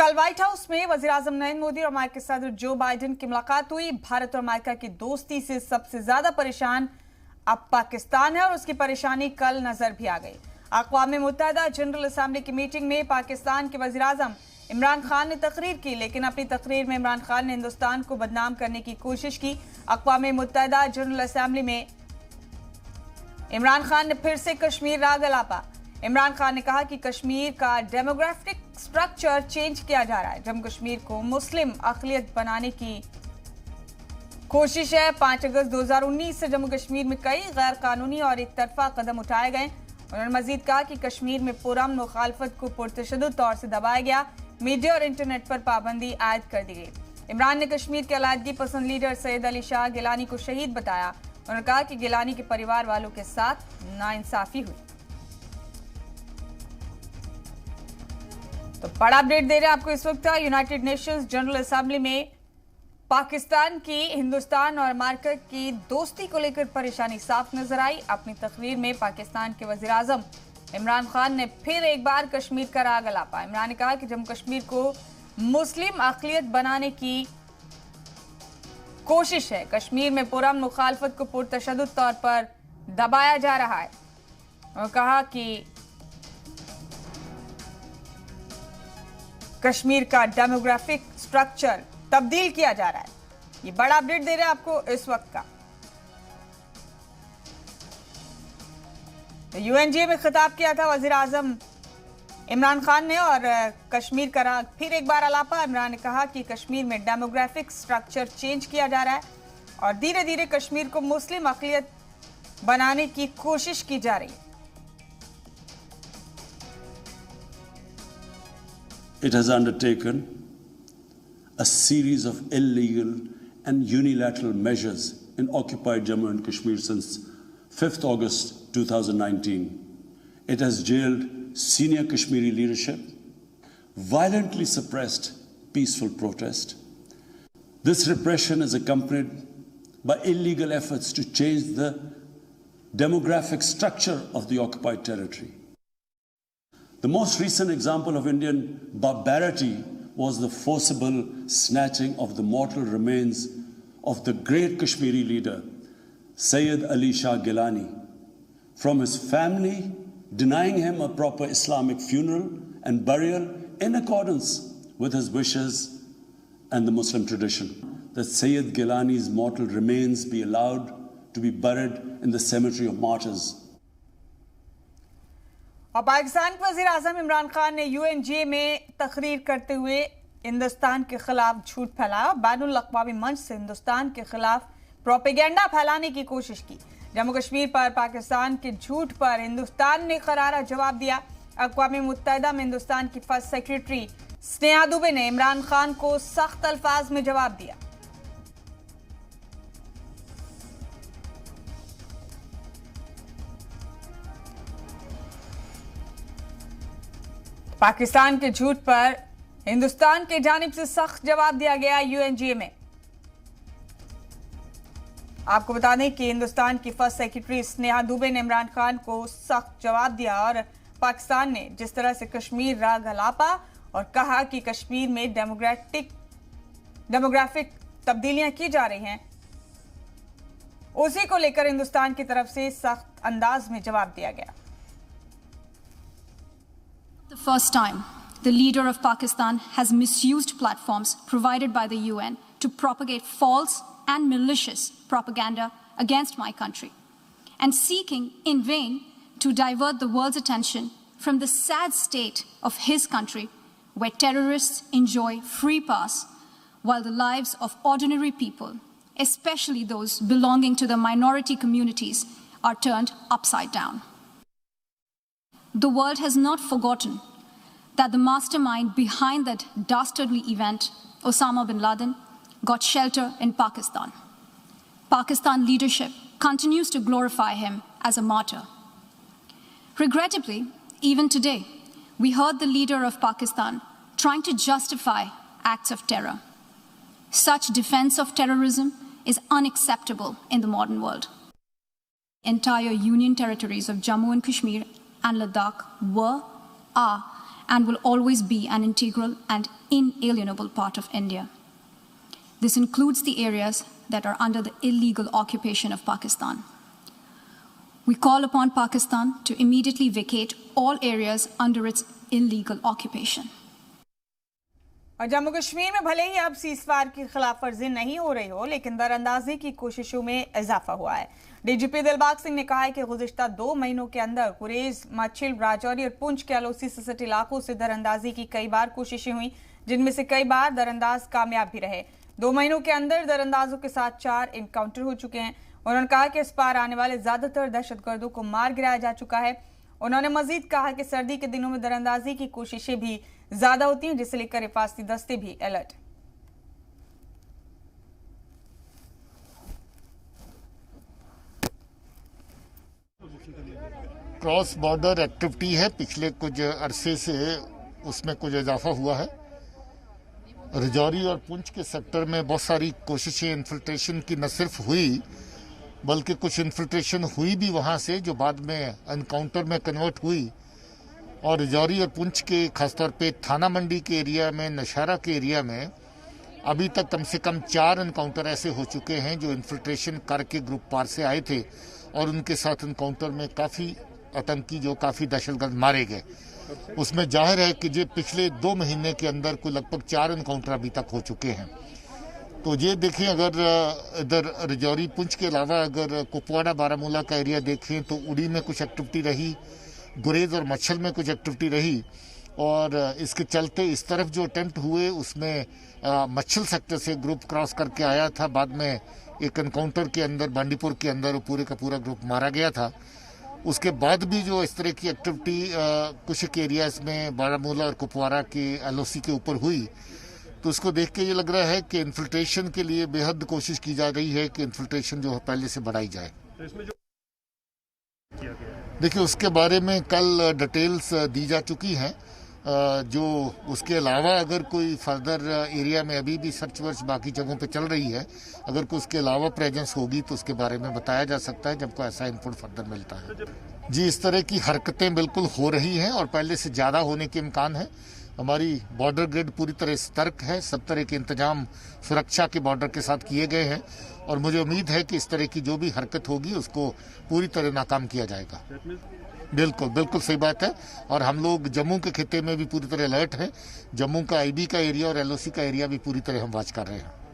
कल white house में वज़ीर-ए-आज़म नरेंद्र मोदी और अमेरिकी सदर जो बाइडेन की मुलाकात हुई। भारत और अमेरिका की दोस्ती से सबसे ज्यादा परेशान अब पाकिस्तान है और उसकी परेशानी कल नजर भी आ गई। अक़वाम मुत्तहिदा जनरल असेंबली की मीटिंग में पाकिस्तान के वज़ीर-ए-आज़म इमरान खान ने तकरीर की, लेकिन अपनी तकरीर में इमरान खान ने हिंदुस्तान को बदनाम करने की कोशिश की। अक़वाम मुत्तहिदा जनरल असेंबली में इमरान खान ने फिर से कश्मीर राग अलापा। इमरान खान ने कहा कि कश्मीर का डेमोग्राफिक स्ट्रक्चर चेंज किया जा रहा है। जम्मू कश्मीर को मुस्लिम अक़लियत बनाने की कोशिश है। 5 अगस्त 2019 से जम्मू कश्मीर में कई गैर कानूनी और एक तरफा कदम उठाए गए। उन्होंने मजीद कहा कि कश्मीर में पुरअमन मुखालफत को पुरतशद्दुद तौर से दबाया गया। मीडिया और इंटरनेट पर पाबंदी आयद कर दी गई। इमरान ने कश्मीर के अलादगी पसंद लीडर सैयद अली शाह गिलानी को शहीद बताया। उन्होंने कहा कि गिलानी के परिवार वालों के साथ नाइंसाफी हुई। तो बड़ा अपडेट दे रहे हैं आपको इस वक्त। यूनाइटेड नेशंस जनरल असेंबली में पाकिस्तान की हिंदुस्तान और अमेरिका की दोस्ती को लेकर परेशानी साफ नजर आई। अपनी तकरीर में पाकिस्तान के वज़ीर-ए-आज़म इमरान खान ने फिर एक बार कश्मीर का राग अलापा। इमरान ने कहा कि जम्मू कश्मीर को मुस्लिम अक़लियत बनाने की कोशिश है। कश्मीर में पुरअमन मुखालफत को पुरतशद्दुद तौर पर दबाया जा रहा है। उन्होंने कहा कि कश्मीर का डेमोग्राफिक स्ट्रक्चर तब्दील किया जा रहा है। ये बड़ा अपडेट दे रहे हैं आपको इस वक्त का। तो यूएनजीए में खिताब किया था वज़ीर-ए-आज़म इमरान खान ने और कश्मीर का राग फिर एक बार अलापा। इमरान ने कहा कि कश्मीर में डेमोग्राफिक स्ट्रक्चर चेंज किया जा रहा है और धीरे धीरे कश्मीर को मुस्लिम अक़लियत बनाने की कोशिश की जा रही है। It has undertaken a series of illegal and unilateral measures in occupied Jammu and Kashmir since 5th August 2019. It has jailed senior Kashmiri leadership, violently suppressed peaceful protest. This repression is accompanied by illegal efforts to change the demographic structure of the occupied territory. The most recent example of Indian barbarity was the forcible snatching of the mortal remains of the great Kashmiri leader, Sayyid Ali Shah Gilani, from his family, denying him a proper Islamic funeral and burial in accordance with his wishes and the Muslim tradition. That Sayyid Gilani's mortal remains be allowed to be buried in the cemetery of martyrs. और पाकिस्तान के वज़ीर-ए-आज़म इमरान खान ने UNGA में तकरीर करते हुए हिंदुस्तान के खिलाफ झूठ फैलाया। बैनुल अक़वामी मंच से हिंदुस्तान के खिलाफ प्रोपेगेंडा फैलाने की कोशिश की। जम्मू कश्मीर पर पाकिस्तान के झूठ पर हिंदुस्तान ने करारा जवाब दिया। अक़वाम मुत्तहिदा में हिंदुस्तान की फर्स्ट सेक्रेटरी स्नेहा दुबे ने इमरान खान को सख्त अल्फाज में जवाब दिया। पाकिस्तान के झूठ पर हिंदुस्तान के जानिब से सख्त जवाब दिया गया यूएनजीए में। आपको बता दें कि हिंदुस्तान की फर्स्ट सेक्रेटरी स्नेहा दुबे ने इमरान खान को सख्त जवाब दिया और पाकिस्तान ने जिस तरह से कश्मीर राग अलापा और कहा कि कश्मीर में डेमोग्राफिक तब्दीलियां की जा रही हैं, उसी को लेकर हिंदुस्तान की तरफ से सख्त अंदाज में जवाब दिया गया। The first time, the leader of Pakistan has misused platforms provided by the UN to propagate false and malicious propaganda against my country, and seeking in vain to divert the world's attention from the sad state of his country, where terrorists enjoy free pass, while the lives of ordinary people, especially those belonging to the minority communities, are turned upside down. The world has not forgotten that the mastermind behind that dastardly event, Osama bin Laden, got shelter in Pakistan. Pakistan leadership continues to glorify him as a martyr. Regrettably, even today, we heard the leader of Pakistan trying to justify acts of terror. Such defense of terrorism is unacceptable in the modern world. Entire union territories of Jammu and Kashmir and Ladakh were, are, and will always be an integral and inalienable part of India. This includes the areas that are under the illegal occupation of Pakistan. We call upon Pakistan to immediately vacate all areas under its illegal occupation. और जम्मू कश्मीर में भले ही अब ceasefire की खिलाफ वर्जी नहीं हो रही हो, लेकिन दरअंदाजी की कोशिशों में इजाफा हुआ है। डीजीपी दिलबाग सिंह ने कहा है कि गुज़िश्ता 2 महीनों के अंदर गुरेज, मछिल, राजौरी और पुंछ के LOC से सटे इलाकों से दरअंदाजी की कई बार कोशिशें हुई, जिनमें से कई बार दरअंदाज कामयाब भी रहे। 2 महीनों के अंदर दरअंदाजों के साथ 4 इनकाउंटर हो चुके हैं। उन्होंने कहा कि इस पार आने वाले ज्यादातर दहशतगर्दों को मार गिराया जा चुका है। उन्होंने मजीद कहा कि सर्दी के दिनों में दरअंदाजी की कोशिशें भी ज्यादा होती हैं, जिसे लेकर हिफाजती दस्ते भी अलर्ट। क्रॉस बॉर्डर एक्टिविटी है, पिछले कुछ अरसे से उसमें कुछ इजाफा हुआ है। राजौरी और पुंछ के सेक्टर में बहुत सारी कोशिशें इन्फिल्ट्रेशन की न सिर्फ हुई, बल्कि कुछ इन्फिल्ट्रेशन हुई भी वहाँ से, जो बाद में एनकाउंटर में कन्वर्ट हुई। और राजौरी और पुंछ के खासतौर पे थाना मंडी के एरिया में, नशारा के एरिया में अभी तक कम से कम 4 एनकाउंटर ऐसे हो चुके हैं जो इन्फिल्ट्रेशन करके ग्रुप पार से आए थे, और उनके साथ एनकाउंटर में काफ़ी आतंकी, जो काफ़ी दहशतगर्द मारे गए। उसमें जाहिर है कि जो पिछले 2 महीने के अंदर कोई लगभग 4 एनकाउंटर अभी तक हो चुके हैं। तो ये देखें, अगर इधर राजौरी पुंछ के अलावा अगर कुपवाड़ा बारामूला का एरिया देखें तो उड़ी में कुछ एक्टिविटी रही, गुरेज और मच्छल में कुछ एक्टिविटी रही, और इसके चलते इस तरफ जो अटेम्प्ट हुए उसमें मच्छल सेक्टर से ग्रुप क्रॉस करके आया था। बाद में एक एनकाउंटर के अंदर बांडीपुर के अंदर वो पूरे का पूरा ग्रुप मारा गया था। उसके बाद भी जो इस तरह की एक्टिविटी कुछ एक एरियाज में बारामूला और कुपवाड़ा के LOC के ऊपर हुई, तो उसको देख के ये लग रहा है कि इन्फिल्ट्रेशन के लिए बेहद कोशिश की जा रही है कि इन्फिल्ट्रेशन जो है पहले से बढ़ाई जाए। देखिए, उसके बारे में कल डिटेल्स दी जा चुकी हैं। जो उसके अलावा अगर कोई फर्दर एरिया में अभी भी सर्च वर्च बाकी जगहों पे चल रही है, अगर कोई उसके अलावा प्रेजेंस होगी तो उसके बारे में बताया जा सकता है जब कोई ऐसा इनपुट फर्दर मिलता है। जी, इस तरह की हरकतें बिल्कुल हो रही हैं और पहले से ज़्यादा होने के इम्कान है। हमारी बॉर्डर ग्रिड पूरी तरह सतर्क है, सब तरह के इंतजाम सुरक्षा के बॉर्डर के साथ किए गए हैं, और मुझे उम्मीद है कि इस तरह की जो भी हरकत होगी उसको पूरी तरह नाकाम किया जाएगा। बिल्कुल बिल्कुल सही बात है, और हम लोग जम्मू के खिते में भी पूरी तरह अलर्ट हैं। जम्मू का IB का एरिया और LOC का एरिया भी पूरी तरह हम वॉच कर रहे हैं।